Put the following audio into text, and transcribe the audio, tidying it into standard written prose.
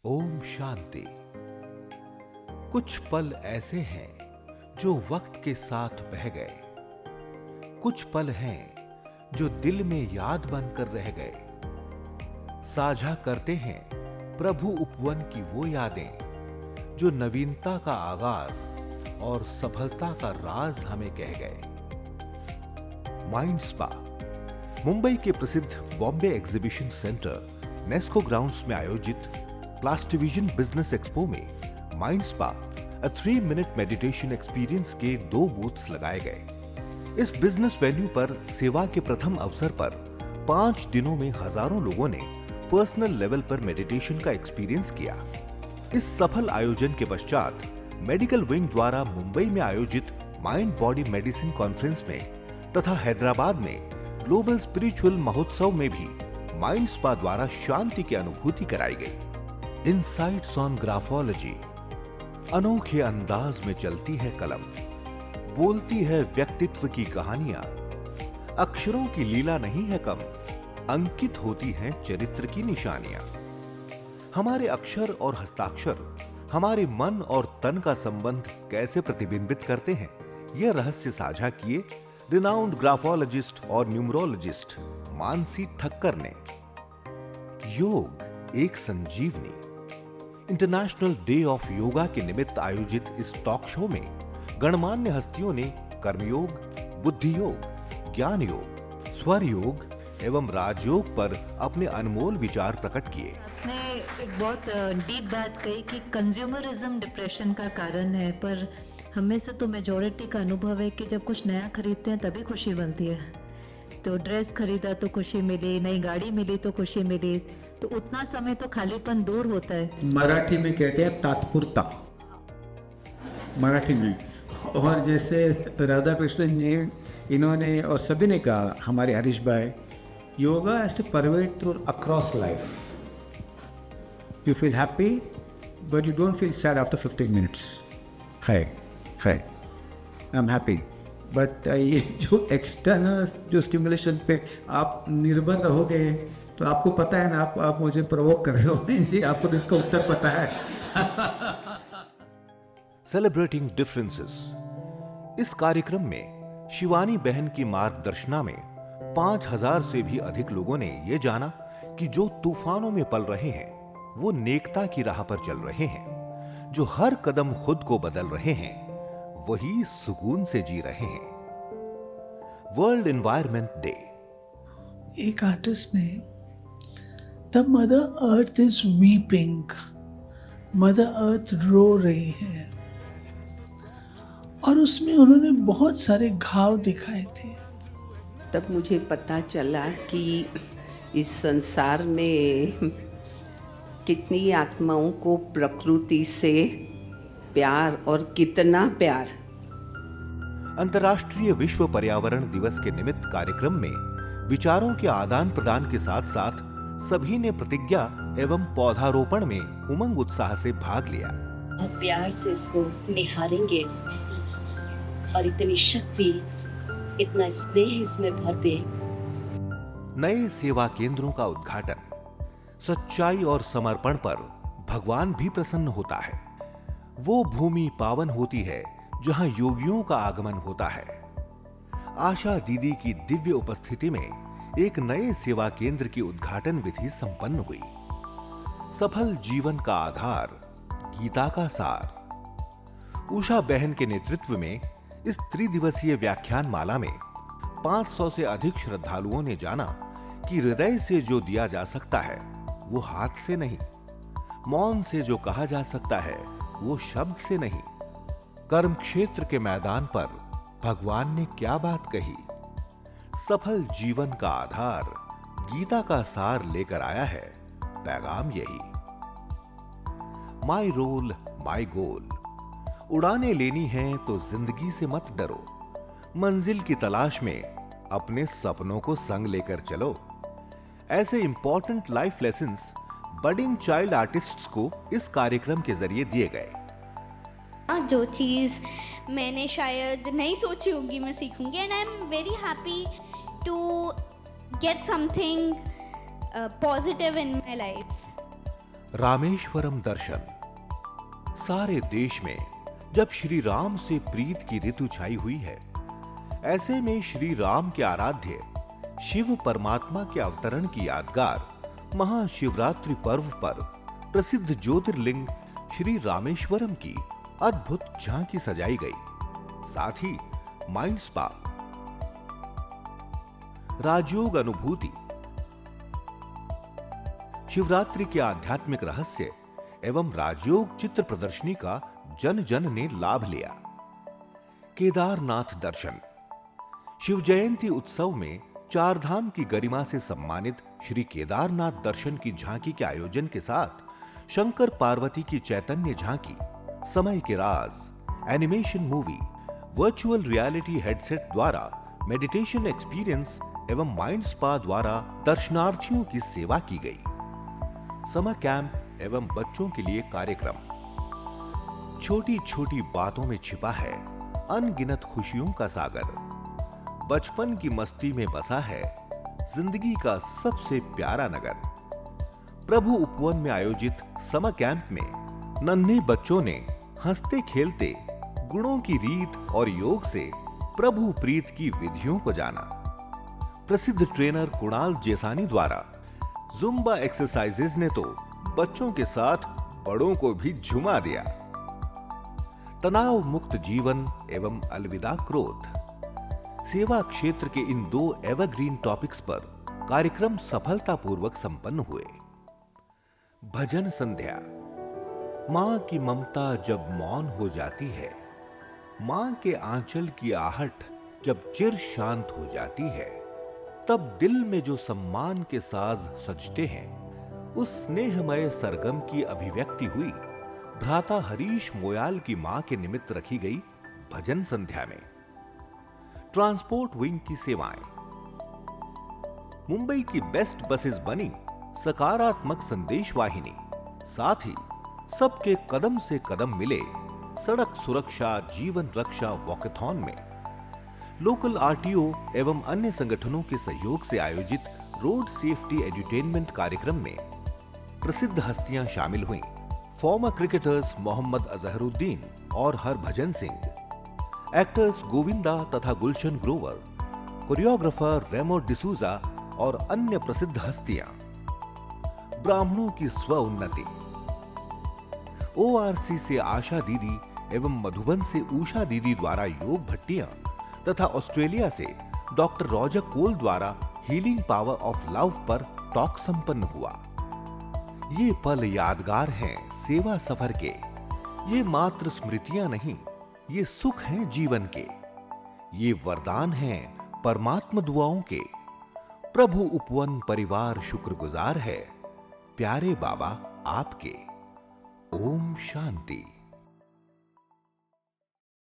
ओम शांति। कुछ पल ऐसे हैं जो वक्त के साथ बह गए, कुछ पल हैं जो दिल में याद बनकर रह गए। साझा करते हैं प्रभु उपवन की वो यादें जो नवीनता का आगाज और सफलता का राज हमें कह गए। माइंड स्पा मुंबई के प्रसिद्ध Bombay exhibition centre Nesco grounds में आयोजित प्लास्टिविजन बिजनेस एक्सपो में mind spa 3 minute meditation experience के 2 बूथ्स लगाए गए। इस बिजनेस वेन्यू पर सेवा के प्रथम अवसर पर 5 दिनों में हजारों लोगों ने पर्सनल लेवल पर मेडिटेशन का एक्सपीरियंस किया। इस सफल आयोजन के पश्चात मेडिकल विंग द्वारा मुंबई में आयोजित माइंड बॉडी मेडिसिन कॉन्फ्रेंस में तथा हैदराबाद में ग्लोबल स्पिरिचुअल महोत्सव में भी माइंड स्पा द्वारा शांति की अनुभूति कराई गई। इनसाइट्स ऑन ग्राफोलॉजी अनोखे अंदाज में चलती है कलम, बोलती है व्यक्तित्व की कहानियां। अक्षरों की लीला नहीं है कम, अंकित होती हैं चरित्र की निशानियां। हमारे अक्षर और हस्ताक्षर हमारे मन और तन का संबंध कैसे प्रतिबिंबित करते हैं, यह रहस्य साझा किए रिनाउंड ग्राफोलॉजिस्ट और न्यूमरोलॉजिस्ट मानसी ठक्कर ने। योग एक संजीवनी इंटरनेशनल डे ऑफ योगा के निमित्त आयोजित इस टॉक शो में गणमान्य हस्तियों ने कर्मयोग, बुद्धि योग, ज्ञान योग, स्वर योग एवं राजयोग पर अपने अनमोल विचार प्रकट किए। आपने एक बहुत डीप बात कही कि कंज्यूमरिज्म डिप्रेशन का कारण है, पर हमें से तो मेजॉरिटी का अनुभव है कि जब कुछ नया खरीदते हैं तभी खुशी मिलती है। तो ड्रेस खरीदा तो खुशी मिली, नई गाड़ी मिली तो खुशी मिली, तो उतना समय तो खालीपन दूर होता है। मराठी में कहते हैं तात्पुरता, मराठी में। और जैसे राधा कृष्णन जी इन्होंने और सभी ने कहा, हमारे हरीश भाई, yoga has to pervade through across life. You feel happy but you don't feel sad after 15 minutes. है आई एम हैप्पी, बट ये जो एक्सटर्नल जो स्टिमुलेशन पे आप निर्बंध हो गए, तो आपको पता है ना, आप मुझे प्रोवोक कर रहे हो जी, आपको तो इसका उत्तर पता है। सेलिब्रेटिंग डिफरेंसेस इस कार्यक्रम में शिवानी बहन की मार्गदर्शना में 5000 से भी अधिक लोगों ने यह जाना कि जो तूफानों में पल रहे हैं वो नेकता की राह पर चल रहे हैं, जो हर कदम खुद को बदल रहे हैं वही सुकून से जी रहे हैं। World environment day. एक आर्टिस्ट ने the mother earth is weeping, mother earth रो रही है, और उसमें उन्होंने बहुत सारे घाव दिखाए थे। तब मुझे पता चला कि इस संसार में कितनी आत्माओं को प्रकृति से प्यार, और कितना प्यार। अंतर्राष्ट्रीय विश्व पर्यावरण दिवस के निमित्त कार्यक्रम में विचारों के आदान प्रदान के साथ साथ सभी ने प्रतिज्ञा एवं पौधारोपण में उमंग उत्साह से भाग लिया। प्यार से इसको निहारेंगे और इतनी शक्ति, इतना स्नेह इसमें भर दे। नए सेवा केंद्रों का उद्घाटन। सच्चाई और समर्पण पर भगवान भी प्रसन्न होता है। वो भूमि पावन होती है जहां योगियों का आगमन होता है। आशा दीदी की दिव्य उपस्थिति में एक नए सेवा केंद्र की उद्घाटन विधि संपन्न हुई। सफल जीवन का आधार, गीता का सार। उषा बहन के नेतृत्व में इस त्रिदिवसीय व्याख्यान माला में 500 से अधिक श्रद्धालुओं ने जाना कि हृदय से जो दिया जा सकता है वो हाथ से नहीं, मौन से जो कहा जा सकता है वो शब्द से नहीं। कर्म क्षेत्र के मैदान पर भगवान ने क्या बात कही। सफल जीवन का आधार, गीता का सार लेकर आया है पैगाम यही। माई रोल माई गोल। उड़ाने लेनी है तो जिंदगी से मत डरो, मंजिल की तलाश में अपने सपनों को संग लेकर चलो। ऐसे important life lessons budding child artists को इस कार्यक्रम के जरिए दिए गए। जो चीज़ मैंने शायद नहीं सोची होगी मैं सीखूंगी, and I am very happy to get something positive in my life. Rameswaram दर्शन। सारे देश में जब श्री राम से प्रीत की ऋतु छाई हुई है, ऐसे में श्री राम के आराध्य शिव परमात्मा के अवतरण की यादगार महाशिवरात्रि पर्व पर प्रसिद्ध ज्योतिर्लिंग श्री रामेश्वरम की अद्भुत झांकी सजाई गई। साथ ही माइंड स्पा, राजयोग अनुभूति, शिवरात्रि के आध्यात्मिक रहस्य एवं राजयोग चित्र प्रदर्शनी का जन जन ने लाभ लिया। केदारनाथ दर्शन। शिव जयंती उत्सव में चार धाम की गरिमा से सम्मानित श्री केदारनाथ दर्शन की झांकी के आयोजन के साथ शंकर पार्वती की चैतन्य झांकी, समय के राज, animation movie, virtual reality headset द्वारा मेडिटेशन एक्सपीरियंस एवं माइंड स्पा द्वारा दर्शनार्थियों की सेवा की गई। समर कैंप एवं बच्चों के लिए कार्यक्रम। छोटी छोटी बातों में छिपा है अनगिनत खुशियों का सागर। बचपन की मस्ती में बसा है जिंदगी का सबसे प्यारा नगर। प्रभु उपवन में आयोजित समर कैंप में नन्हे बच्चों ने हंसते खेलते गुणों की रीत और योग से प्रभु प्रीत की विधियों को जाना। प्रसिद्ध ट्रेनर कुणाल जेसानी द्वारा जुम्बा एक्सरसाइजेज ने तो बच्चों के साथ बड़ों को भी झुमा दिया। तनाव मुक्त जीवन एवं अलविदा क्रोध। सेवा क्षेत्र के इन दो एवरग्रीन टॉपिक्स पर कार्यक्रम सफलतापूर्वक संपन्न हुए। भजन संध्या। मां की ममता जब मौन हो जाती है, मां के आंचल की आहट जब चिर शांत हो जाती है, तब दिल में जो सम्मान के साज सजते हैं, उस स्नेहमय सरगम की अभिव्यक्ति हुई भ्राता हरीश मोयाल की मां के निमित्त रखी गई भजन संध्या में। ट्रांसपोर्ट विंग की सेवाएं। मुंबई की बेस्ट बसेस बनी सकारात्मक संदेश वाहिनी। साथ ही सबके कदम से कदम मिले सड़क सुरक्षा जीवन रक्षा वॉकेथॉन में। लोकल आरटीओ एवं अन्य संगठनों के सहयोग से आयोजित रोड सेफ्टी एड्यूटेनमेंट कार्यक्रम में प्रसिद्ध हस्तियां शामिल हुईं। फॉर्मर क्रिकेटर्स मोहम्मद अजहरुद्दीन और हरभजन सिंह, एक्टर्स गोविंदा तथा गुलशन ग्रोवर, कोरियोग्राफर रेमो डिसूजा और अन्य प्रसिद्ध हस्तियां। ब्राह्मणों की स्व उन्नति। ओआरसी से आशा दीदी एवं मधुबन से उषा दीदी द्वारा योग भट्टियां तथा ऑस्ट्रेलिया से डॉक्टर रॉजर कोल द्वारा हीलिंग पावर ऑफ लव पर टॉक संपन्न हुआ। ये पल यादगार हैं सेवा सफर के। ये मात्र स्मृतियां नहीं, ये सुख हैं जीवन के। ये वरदान हैं परमात्मा दुआओं के। प्रभु उपवन परिवार शुक्रगुजार है, प्यारे बाबा आपके। ओम शांति।